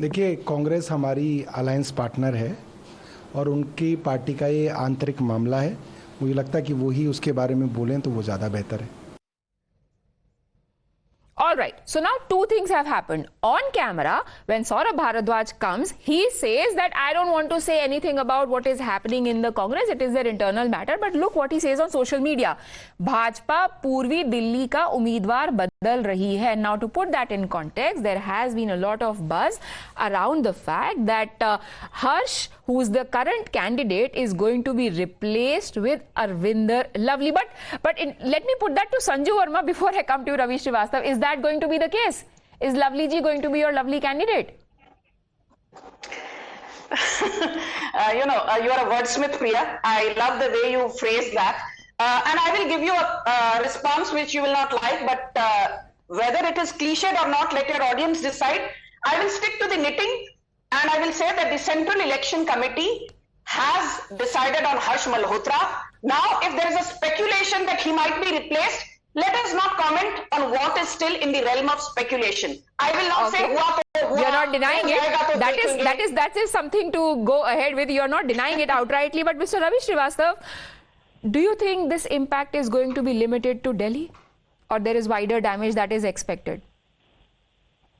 देखिए, कांग्रेस हमारी alliance partner है और उनकी पार्टी का ये आंतरिक मामला है। मुझे लगता है कि वो ही उसके बारे में बोलें तो वो ज़्यादा बेहतर है। All right. So now two things have happened. On camera, when Saurabh Bharadwaj comes, he says that I don't want to say anything about what is happening in the Congress. It is their internal matter. But look what he says on social media. Bhajpa पूर्वी दिल्ली का उम्मीदवार बदल रही है. Now to put that in context, there has been a lot of buzz around the fact that Harsh, who is the current candidate, is going to be replaced with Arvinder Lovely. But let me put that to Sanju Verma before I come to Ravi Srivastava. Is that going to be the case? Is Lovely ji going to be your lovely candidate? You are a wordsmith, Priya. I love the way you phrase that. And I will give you a response which you will not like, but whether it is cliched or not, let your audience decide. I will stick to the knitting, and I will say that the Central Election Committee has decided on Harsh Malhotra. Now, if there is a speculation that he might be replaced, let us not comment on what is still in the realm of speculation. I will not say hua. You're not denying it. That is something to go ahead with. You're not denying it outrightly. But Mr. Ravi Srivastava, do you think this impact is going to be limited to Delhi, or there is wider damage that is expected?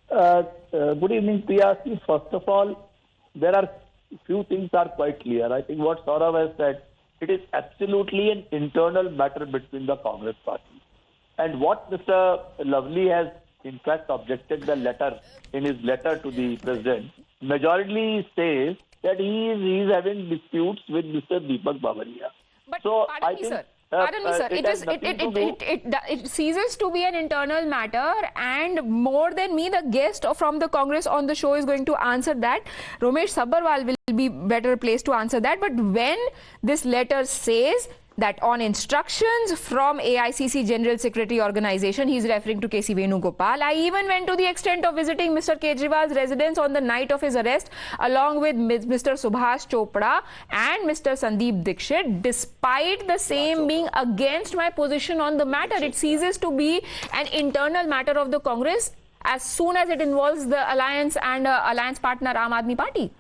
Good evening, Priya. First of all, there are few things are quite clear. I think what Saurabh has said, it is absolutely an internal matter between the Congress party. And what Mr. Lovely has in fact objected the letter in his letter to the president, majority says that he is having disputes with Mr. Deepak Babaria. But so pardon me, sir. It ceases to be an internal matter, and more than me, the guest from the Congress on the show is going to answer that. Romesh Sabharwal will be better placed to answer that. But when this letter says that on instructions from AICC General Secretary Organization, he's referring to KC Venugopal. I even went to the extent of visiting Mr. Kejriwal's residence on the night of his arrest, along with Mr. Subhash Chopra and Mr. Sandeep Dixit, despite the same being against my position on the matter. It ceases to be an internal matter of the Congress as soon as it involves the alliance and alliance partner Aam Aadmi Party.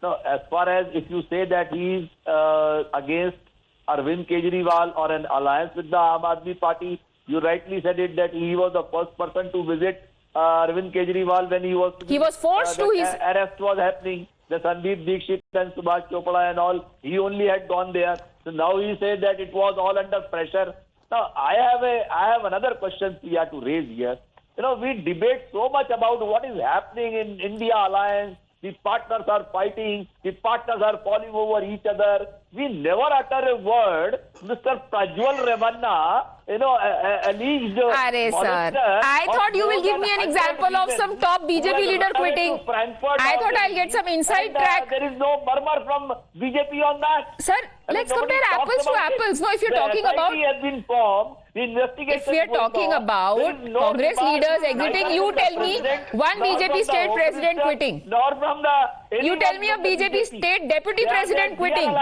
No, as far as if you say that he is against Arvind Kejriwal or an alliance with the Aam Aadmi Party, you rightly said it that he was the first person to visit Arvind Kejriwal when he was forced to. His arrest was happening. The Sandeep Dixit and Subhash Chopra and all, he only had gone there. So now he said that it was all under pressure. Now I have another question Priya to raise here. We debate so much about what is happening in India alliance. The partners are fighting. The partners are falling over each other. We never utter a word. Mr. Prajwal Revanna, alleged. Sir, I thought you will give me an example of some top BJP leader quitting. I thought I'll get some inside track. There is no murmur from BJP on that. Sir, let's compare apples to apples. No, if you're talking about... has been formed. If we are talking about Congress leaders exiting, you tell me one BJP state president quitting. Nor from the... You tell me a BJP state deputy president quitting.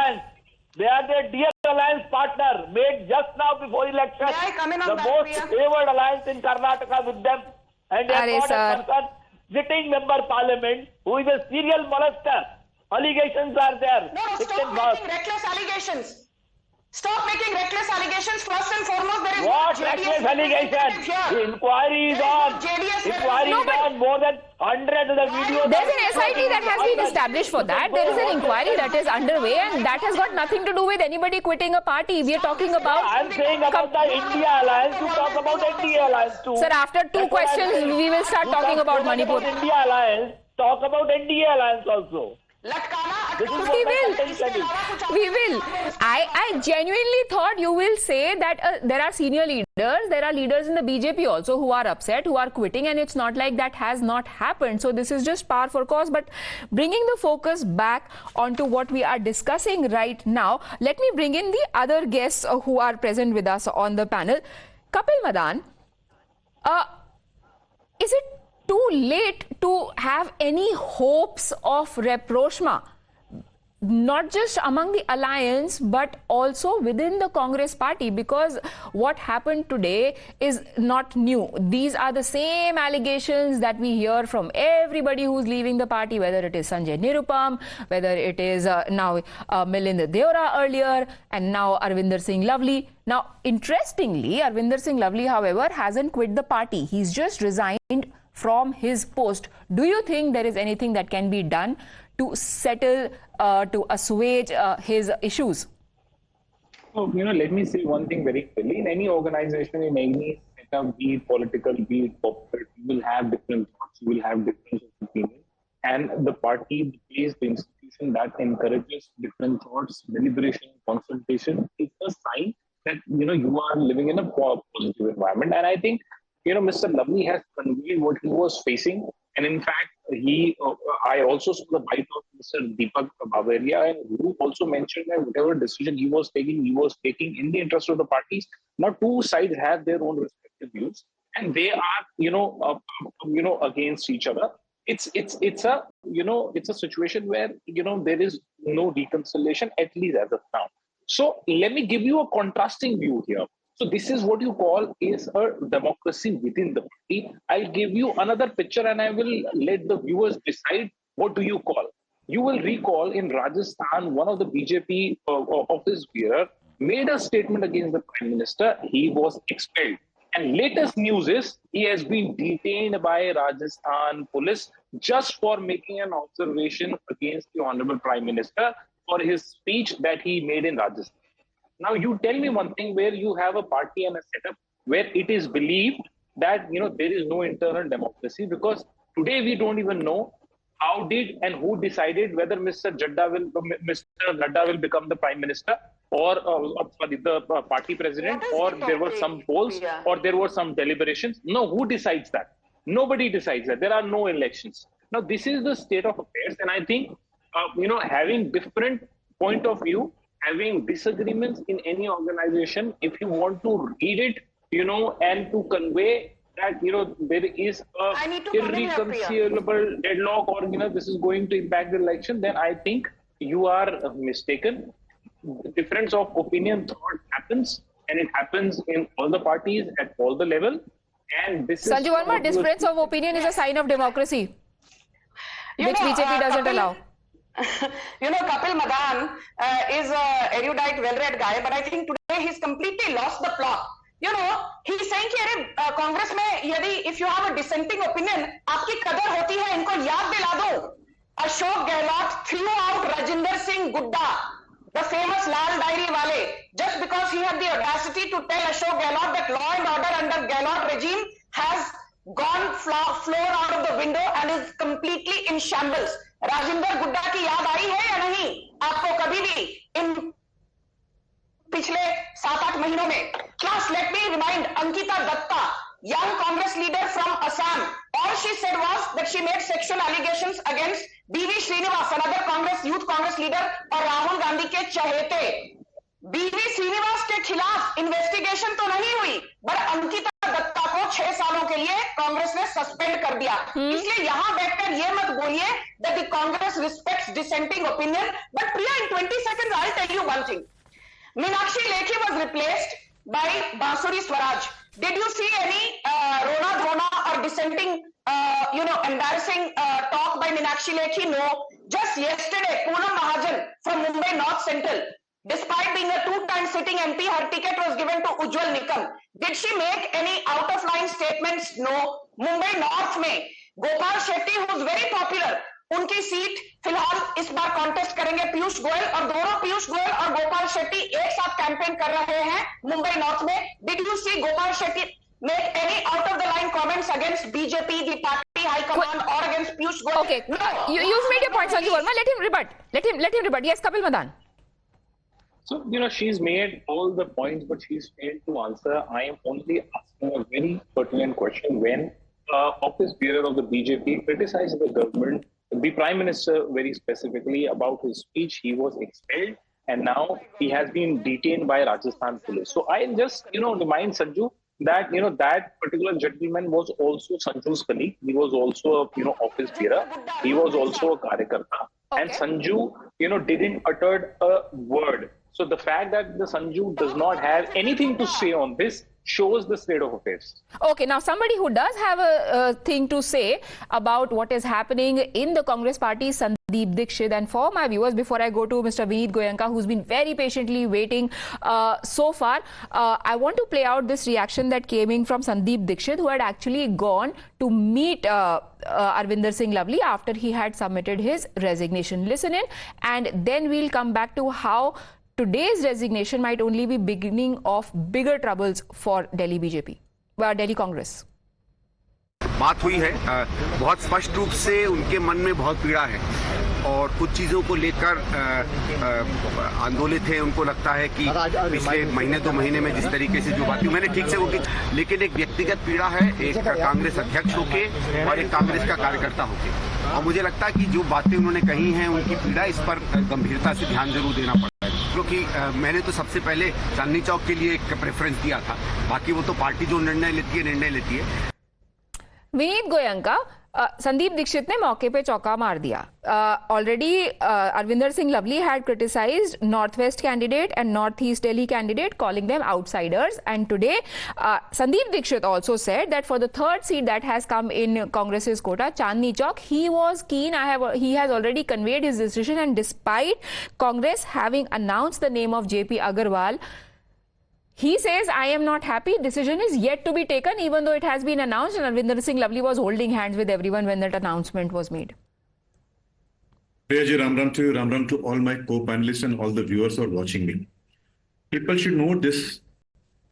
They are their dear alliance partner made just now before election. May I come in on the that, most Priya? favored alliance in Karnataka with them. And they have got a person, sitting member parliament, who is a serial molester. Allegations are there. No, stop making reckless allegations. Stop making reckless allegations. First and foremost, there is what no reckless allegation? The inquiry is on. Inquiry is on. More than 100 of the videos. There's an SIT that has been established for that. There is an inquiry that is underway, and that has got nothing to do with anybody quitting a party. We are talking about... I'm saying about the India alliance. You talk about India alliance too. Sir, after two questions, we will start talking about Manipur. India alliance. Talk about India alliance also. We will. I genuinely thought you will say that there are senior leaders, there are leaders in the BJP also who are upset, who are quitting, and it's not like that has not happened. So this is just par for course. But bringing the focus back onto what we are discussing right now, let me bring in the other guests who are present with us on the panel. Kapil Madan, is it too late to have any hopes of rapprochement not just among the alliance but also within the Congress party, because what happened today is not new. These are the same allegations that we hear from everybody who's leaving the party, whether it is Sanjay Nirupam, whether it is now Milind Deora earlier, and now Arvinder Singh Lavli. Now, interestingly, Arvinder Singh Lavli, however, hasn't quit the party. He's just resigned from his post. Do you think there is anything that can be done to settle, to assuage his issues? So, let me say one thing very clearly. In any organization, in any setup, be it political, be it corporate, you will have different thoughts, you will have different opinions. And the party, the place, the institution that encourages different thoughts, deliberation, consultation, is a sign that, you are living in a positive environment. And I think, Mr. Lavli has conveyed what he was facing. And in fact, I also saw the bite of Mr. Deepak Bavaria, and who also mentioned that whatever decision he was taking in the interest of the parties. Now, two sides have their own respective views, and they are, against each other. It's a situation where, there is no reconciliation, at least as of now. So let me give you a contrasting view here. So this is what you call is a democracy within the party. I'll give you another picture and I will let the viewers decide what do you call. You will recall in Rajasthan, one of the BJP office bearer made a statement against the Prime Minister. He was expelled. And latest news is he has been detained by Rajasthan police just for making an observation against the Honorable Prime Minister for his speech that he made in Rajasthan. Now, you tell me one thing where you have a party and a setup where it is believed that, there is no internal democracy, because today we don't even know how did and who decided whether Mr. Nadda will become the Prime Minister or the party president, or there were some polls or there were some deliberations. No, who decides that? Nobody decides that. There are no elections. Now, this is the state of affairs. And I think, having different point of view, having disagreements in any organization, if you want to read it, and to convey that, there is a irreconcilable deadlock, or, this is going to impact the election, then I think you are mistaken. Difference of opinion, thought happens, and it happens in all the parties at all the level. And this Sanjay Verma, difference of opinion is a sign of democracy, which BJP doesn't allow. Kapil Madan is a erudite, well-read guy, but I think today he's completely lost the plot. He's saying कि Congress में यदि if you have a dissenting opinion, आपकी कदर होती है, इनको याद दिला दो. Ashok Gehlot threw out Rajinder Singh Gudda, the famous Lal Diary wale, just because he had the audacity to tell Ashok Gehlot that law and order under Gehlot regime has gone floor out of the window and is completely in shambles. Rajinder गुड्डा की याद आई है या नहीं आपको कभी भी इन पिछले 7-8 महीनों में? Plus, let me remind Ankita Datta, young Congress leader from Assam, all she said was that she made sexual allegations against B.V. Srinivas, another youth Congress leader, और राहुल गांधी के चहेते. B.V. Srinivas के खिलाफ इन्वेस्टिगेशन तो नहीं हुई, पर अंकिता दत्ता को 6 सालों के लिए कांग्रेस ने सस्पेंड कर दिया. इसलिए यहां बैठकर ये मत बोलिए that the Congress respects dissenting opinion. But Priya, in 20 seconds, I'll tell you one thing. Meenakshi Lekhi was replaced by Bansuri Swaraj. Did you see any Rona Dhona or dissenting, embarrassing talk by Meenakshi Lekhi? No. Just yesterday, Poonam Mahajan from Mumbai North Central, despite being a 2-time sitting MP, her ticket was given to Ujjwal Nikam. Did she make any out-of-line statements? No. Mumbai North में Gopal Shetty, who is very popular, उनकी seat फिलहाल इस बार contest करेंगे पीयूष गोयल, और दोनों पीयूष गोयल और गोपाल शेट्टी एक साथ कैंपेन कर रहे हैं मुंबई नॉर्थ में. Did you see Gopal Shetty make any out of the line comments against BJP, the party high command, or against Piyush Goyal? Okay, no. You've made your point, Sanjay Verma. Let him rebut. Let him rebut. Yes, Kapil Madan. So, she's made all the points, but she's failed to answer. I am only asking a very pertinent question. When office bearer of the BJP criticized the government, the Prime Minister very specifically about his speech, he was expelled, and now he has been detained by Rajasthan police. So I'll just, remind Sanju that, that particular gentleman was also Sanju's colleague. He was also a, office bearer. He was also a Karyakarta. Okay. And Sanju didn't utter a word. So the fact that the Sanju does not have anything to say on this shows the state of affairs. Okay, now somebody who does have a thing to say about what is happening in the Congress party, Sandeep Dixit. And for my viewers, before I go to Mr. Vineet Goenka, who's been very patiently waiting so far, I want to play out this reaction that came in from Sandeep Dixit, who had actually gone to meet Arvinder Singh Lavely after he had submitted his resignation. Listen in, and then we'll come back to how today's resignation might only be beginning of bigger troubles for Delhi BJP, Delhi Congress. बात हुई है, बहुत स्पष्ट रूप से उनके मन में बहुत पीड़ा है और कुछ चीज़ों को लेकर आंदोलित है। उनको लगता है कि पिछले महीने 2 महीने में जिस तरीके से जो बातें मैंने ठीक से वो की, लेकिन एक व्यक्तिगत पीड़ा है, एक कांग्रेस अध्यक्ष होके और एक कांग्रेस का कार्यकर्ता होके। और मुझे लगता है कि जो बातें उन्होंने कही हैं, उनकी पीड़ा, इस पर गंभीरता से ध्यान जरूर देना पड़ता है, क्योंकि मैंने तो सबसे पहले चांदनी चौक के लिए एक प्रेफरेंस दिया था। बाकी वो तो पार्टी जो निर्णय लेती है। विनीत गोयंका, संदीप दीक्षित ने मौके पे चौका मार दिया। Already Arvinder Singh Lavely had criticized Northwest candidate and Northeast Delhi candidate, calling them outsiders. And today, Sandeep Dixit also said that for the third seat that has come in Congress's quota, Chandni Chowk, he was keen. He has already conveyed his decision, and despite Congress having announced the name of JP Agarwal, he says, I am not happy. Decision is yet to be taken, even though it has been announced, and Arvinder Singh Lavely was holding hands with everyone when that announcement was made. Priyaji, Ram to you, Ram to all my co-panelists and all the viewers who are watching me. People should know this,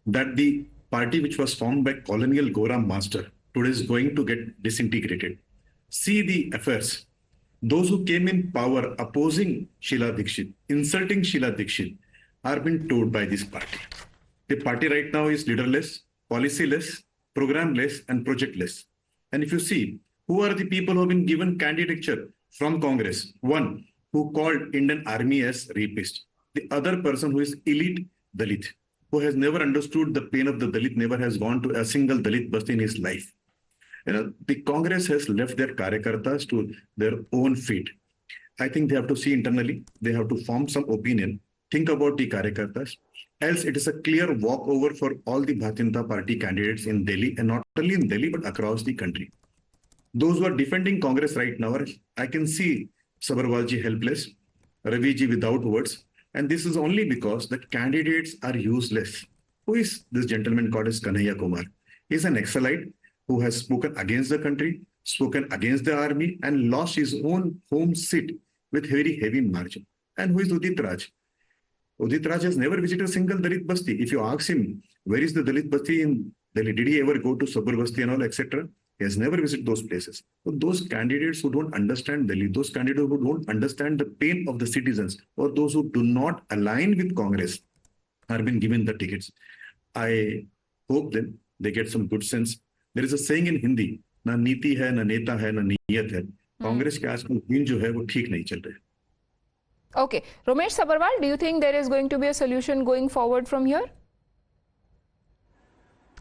that the party which was formed by colonial Goram master today is going to get disintegrated. See the affairs. Those who came in power opposing Sheila Dixit, insulting Sheila Dixit, are being told by this party. The party right now is leaderless, policyless, programless, and projectless. And if you see, who are the people who have been given candidature from Congress? One, who called Indian Army as rapist. The other person who is elite Dalit, who has never understood the pain of the Dalit, never has gone to a single Dalit basti in his life. The Congress has left their karyakartas to their own fate. I think they have to see internally, they have to form some opinion, think about the karyakartas. Else it is a clear walkover for all the Bharatiya Janata Party candidates in Delhi, and not only in Delhi, but across the country. Those who are defending Congress right now, I can see Sabharwalji helpless, Raviji without words, and this is only because the candidates are useless. Who is this gentleman called as Kanhaiya Kumar? He is an Excelite who has spoken against the country, spoken against the army, and lost his own home seat with very heavy margin. And who is Udit Raj? Udit Raj has never visited a single Dalit basti. If you ask him, where is the Dalit basti in Delhi? Did he ever go to Sabur basti and all, etc.? He has never visited those places. So those candidates who don't understand Delhi, those candidates who don't understand the pain of the citizens, or those who do not align with Congress, are being given the tickets. I hope then they get some good sense. There is a saying in Hindi, na niti hai, na neta hai, na niyat hai. Congress के आजकल दिन जो है वो ठीक नहीं चल रहे. Okay, Romesh Sabharwal, do you think there is going to be a solution going forward from here?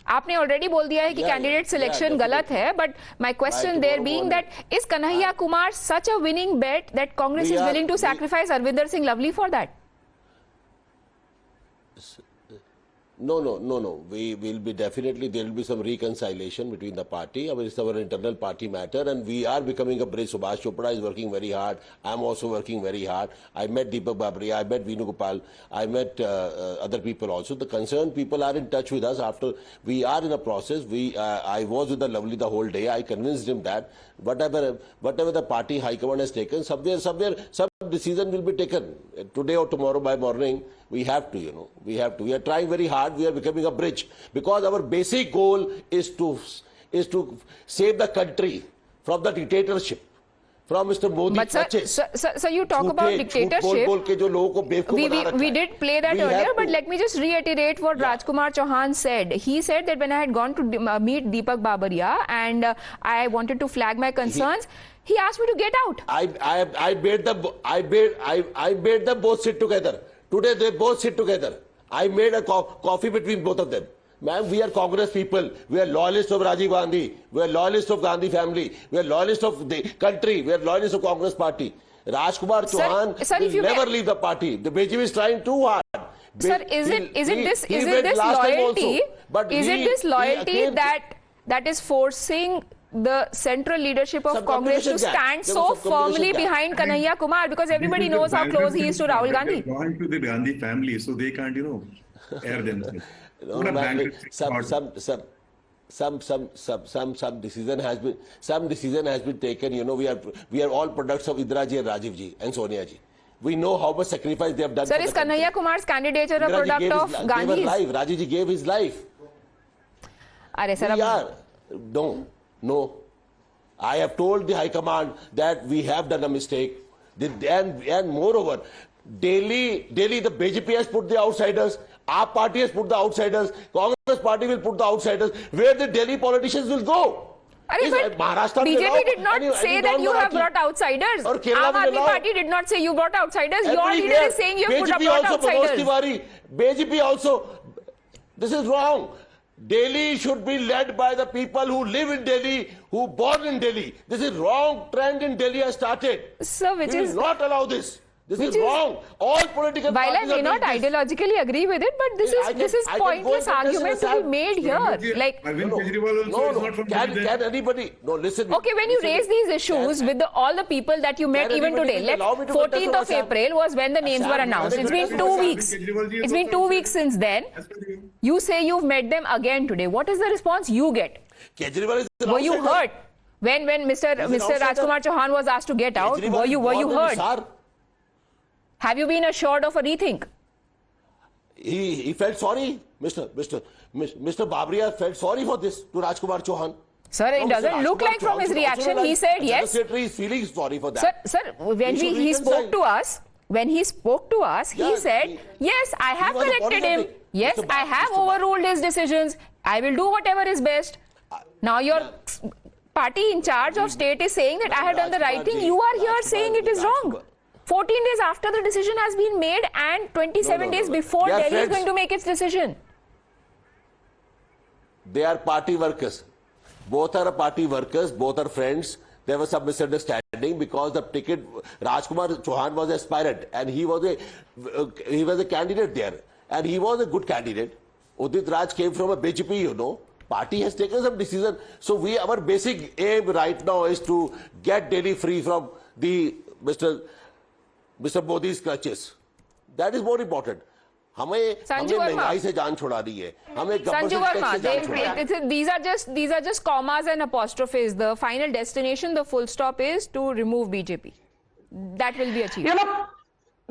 आपने ऑलरेडी बोल दिया है कि कैंडिडेट सिलेक्शन गलत है, but my question there being that is Kanhaiya Kumar such a winning bet that Congress is willing to sacrifice Arvinder Singh Lavely for that? No. We will be definitely, there will be some reconciliation between the party. I mean, it's our internal party matter, and we are becoming a bridge. Subhash Chopra is working very hard. I'm also working very hard. I met Deepak Babaria, I met Venugopal, I met other people also. The concerned people are in touch with us after we are in a process. I was with the Lavely the whole day. I convinced him that whatever the party high command has taken, somewhere some decision will be taken today or tomorrow by morning. We have to, we are trying very hard. We are becoming a bridge because our basic goal is to save the country from the dictatorship, from Mr. Modi. But sir, you talk about dictatorship. We did play that earlier, but let me just reiterate what Rajkumar Chauhan said. He said that when I had gone to meet Deepak Babaria and I wanted to flag my concerns, he asked me to get out. I made them both sit together. Today they both sit together. I made a coffee between both of them. Ma'am, we are Congress people. We are loyalists of Rajiv Gandhi. We are loyalists of Gandhi family. We are loyalists of the country. We are loyalists of Congress party. Rajkumar Sir, Chauhan sir, if will you never may- leave the party. The BJP is trying too hard. Sir, is it this went last time loyalty? also, but Is it he- this he loyalty again- that is forcing the central leadership of Some Congress to communication gap. stand There so was some communication firmly gap. behind Kanhaiya Kumar? Because everybody This is knows the how close he background is to thing. Rahul They Gandhi. belong to the Gandhi family, so they can't, air themselves. No, What a man, bankruptcy court. some decision has been taken. We are all products of Indira ji and Rajiv ji and Sonia ji. We know how much sacrifice they have done. Sir, for is the country. Kanhaiya Kumar's candidature a Indira ji product gave of gave her Gandhi's? life. Rajiv ji gave his life. Are sir, We are. No. I have told the High Command that we have done a mistake. And moreover, Delhi, the BJP has put the outsiders. Our party has put the outsiders. Congress party will put the outsiders. Where the Delhi politicians will go? Is but Maharashtra BJP did not say that you have brought outsiders. Or Kerala Aam will Aadmi allow. Party did not say you brought outsiders. Your leader Everywhere. is saying you have BJP brought also, Manoj outsiders. Tiwari, BJP also. This is wrong. Delhi should be led by the people who live in Delhi, who born in Delhi. This is wrong trend in Delhi has started. Sir, which We is will not allow this. This which is is- wrong. All political while I parties may are not doing this. ideologically agree with it, but this I is can go pointless and contest argument to be myself. made here. Like, Arvind No, Kejriwal also is not from Can Delhi. anybody? No, listen. okay, when you listen. raise these issues with all the people that you met Can even anybody today, allow me to 14th of contest myself? April was when the names were Achha, announced. It's been Arvind 2 Kejriwal weeks. Kejriwal ji is It's been also 2 from weeks since then. As per you. You say you've met them again today. What is the response you get? Kejriwal is an Were you outsider. hurt when Mr. an outsider. Rajkumar Chauhan was asked to get out? Kejriwal Were you is born in hurt? Hisar. Have you been assured of a rethink? He felt sorry. Mr. Babria felt sorry for this to Rajkumar Chauhan. Sir, it No, doesn't Mr. look Rajkumar like from Chauhan his should reaction. also He said realize yes. the secretary is feeling sorry for that. Sir, when should he spoke reconcile. to us, he Yeah, said, yes, I have was corrected him. apologetic. Yes, Mr. I have overruled his decisions. I will do whatever is best. Now your party in charge of state is saying that I have done the right thing. You are here saying it is wrong. 14 days after the decision has been made and 27 days before They are Delhi is friends. going to make its decision. They are party workers. Both are party workers. Both are friends. There was some misunderstanding because the ticket Rajkumar Chauhan was aspirant and he was a candidate there and he was a good candidate. Udit Raj came from a BJP, Party has taken some decision. So our basic aim right now is to get Delhi free from the Mr. Modi's clutches. That is more important. हमें Sanju Verma. महंगाई से जान छुड़ानी है हमें Sanju government tax से जान छुड़ानी है Verma, these are just commas and apostrophes. The final destination, the full stop is to remove BJP. That will be achieved.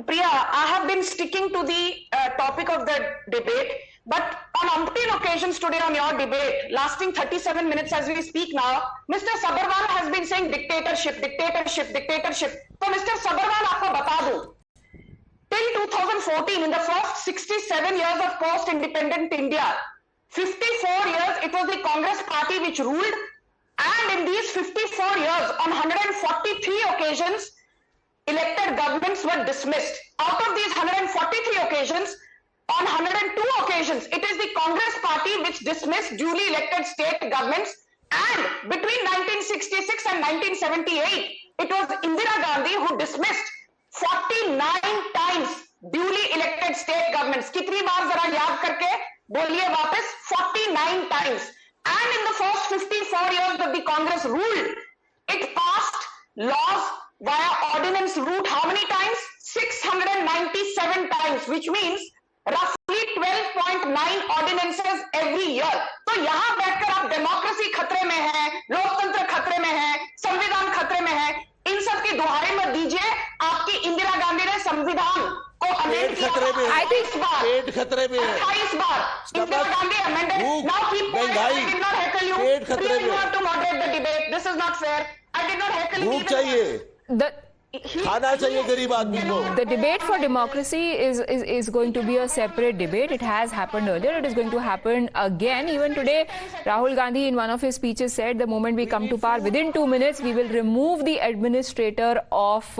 Priya, I have been sticking to the topic of the debate, but on umpteen occasions today on your debate, lasting 37 minutes as we speak now, Mr. Sabharwal has been saying dictatorship. So Mr. Sabharwal, आपको बता दूं, till 2014, in the first 67 years of post-independent India, 54 years it was the Congress party which ruled, and in these 54 years, on 143 occasions, elected governments were dismissed. Out of these 143 occasions, on 102 occasions, it is the Congress party which dismissed duly elected state governments, and between 1966 and 1978, it was Indira Gandhi who dismissed 49 times duly elected state governments. कितनी बार जरा याद करके बोलिए वापस 49 times. And in the first 54 years that the Congress ruled, it passed laws via ordinance route how many times? 697 times, which means roughly 12.9 ordinances every year. तो यहाँ बैठकर आप डेमोक्रेसी खतरे में है, लोकतंत्र खतरे में है, संविधान खतरे में है, इन सब की दुहाई मत दीजिए. आपकी इंदिरा गांधी ने संविधान को अमेंड किया खतरे में है. 28 बार, पेट खतरे में है. 28 बार. इंदिरा गांधी amended. भूख, Now keep quiet. महंगाई, I did not heckle you. पेट खतरे Priya, you में. have to moderate the debate. This is not fair. I did not heckle you. भूख even चाहिए once. The खाना चाहिए गरीब आदमी को The debate for democracy is going to be a separate debate. It has happened earlier. It is going to happen again. Even today, Rahul Gandhi in one of his speeches said the moment we come to power, within 2 minutes, we will remove the administrator of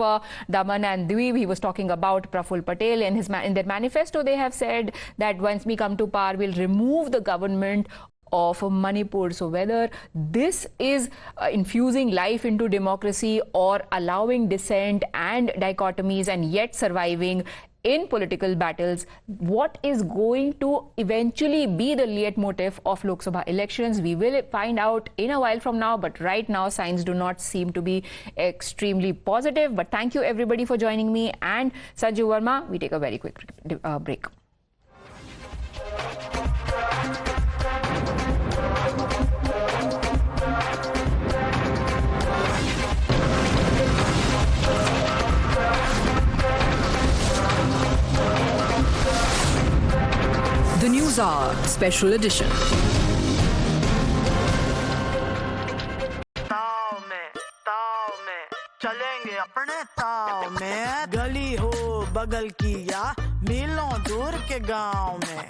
Daman and Diu. He was talking about Praful Patel. In their manifesto, they have said that once we come to power, we'll remove the government of Manipur. So whether this is infusing life into democracy or allowing dissent and dichotomies and yet surviving in political battles, what is going to eventually be the leitmotif of Lok Sabha elections? We will find out in a while from now, but right now signs do not seem to be extremely positive. But thank you everybody for joining me and Sanju Verma. We take a very quick break. The News Hour Special Edition. चलेंगे अपने ताव में, गली हो बगल की या मीलों दूर के गांव में।